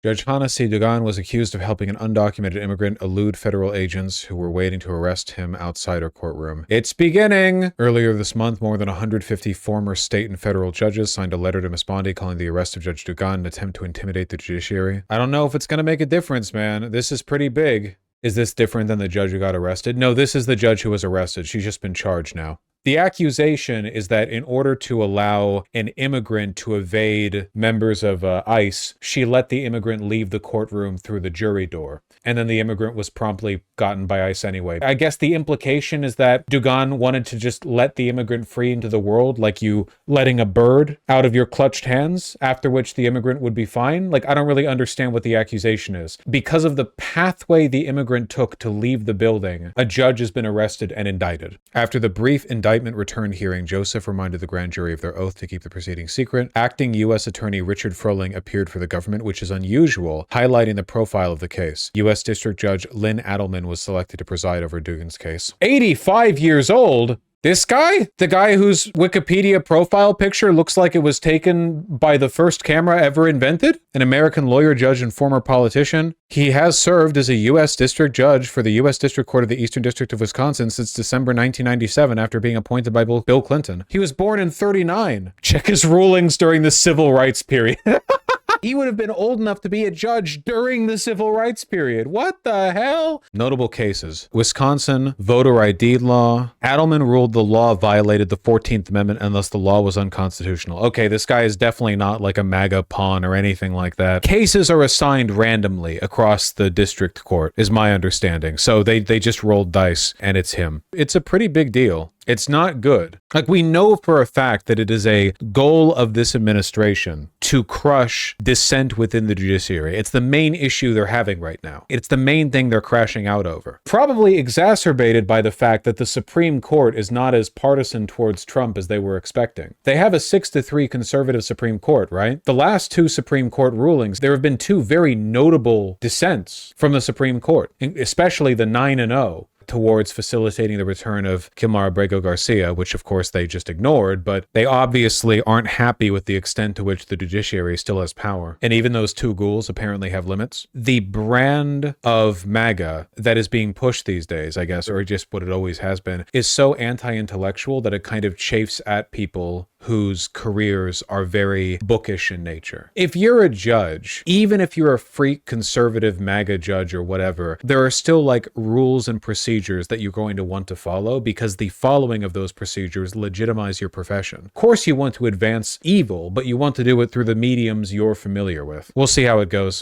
Judge Hannah C. Dugan was accused of helping an undocumented immigrant elude federal agents who were waiting to arrest him outside her courtroom. It's beginning! Earlier this month, more than 150 former state and federal judges signed a letter to Ms. Bondi calling the arrest of Judge Dugan an attempt to intimidate the judiciary. I don't know if it's going to make a difference, man. This is pretty big. Is this different than the judge who got arrested? No, this is the judge who was arrested. She's just been charged now. The accusation is that in order to allow an immigrant to evade members of ICE, she let the immigrant leave the courtroom through the jury door. And then the immigrant was promptly gotten by ICE anyway. I guess the implication is that Dugan wanted to just let the immigrant free into the world, like you letting a bird out of your clutched hands, after which the immigrant would be fine. Like, I don't really understand what the accusation is. Because of the pathway the immigrant took to leave the building, a judge has been arrested and indicted. After the brief indictment return hearing, Joseph reminded the grand jury of their oath to keep the proceedings secret. Acting U.S. Attorney Richard Froling appeared for the government, which is unusual, highlighting the profile of the case. U.S. District Judge Lynn Adelman was selected to preside over Dugan's case. 85 years old? This guy? The guy whose Wikipedia profile picture looks like it was taken by the first camera ever invented? An American lawyer, judge, and former politician. He has served as a U.S. District Judge for the U.S. District Court of the Eastern District of Wisconsin since December 1997 after being appointed by Bill Clinton. He was born in 1939. Check his rulings during the civil rights period. He would have been old enough to be a judge during the civil rights period. What the hell? Notable cases. Wisconsin voter ID law. Adelman ruled the law violated the 14th Amendment and thus the law was unconstitutional. Okay, this guy is definitely not like a MAGA pawn or anything like that. Cases are assigned randomly across the district court, is my understanding. So they just rolled dice and it's him. It's a pretty big deal. It's not good. Like, we know for a fact that it is a goal of this administration to crush dissent within the judiciary. It's the main issue they're having right now. It's the main thing they're crashing out over. Probably exacerbated by the fact that the Supreme Court is not as partisan towards Trump as they were expecting. They have a 6-3 conservative Supreme Court, right? The last two Supreme Court rulings, there have been two very notable dissents from the Supreme Court, especially the 9-0. Towards facilitating the return of Kilmar Abrego Garcia, which of course they just ignored, but they obviously aren't happy with the extent to which the judiciary still has power. And even those two ghouls apparently have limits. The brand of MAGA that is being pushed these days, I guess, or just what it always has been, is so anti-intellectual that it kind of chafes at people whose careers are very bookish in nature. If you're a judge, even if you're a freak conservative MAGA judge or whatever, there are still like rules and procedures that you're going to want to follow because the following of those procedures legitimize your profession. Of course, you want to advance evil, but you want to do it through the mediums you're familiar with. We'll see how it goes.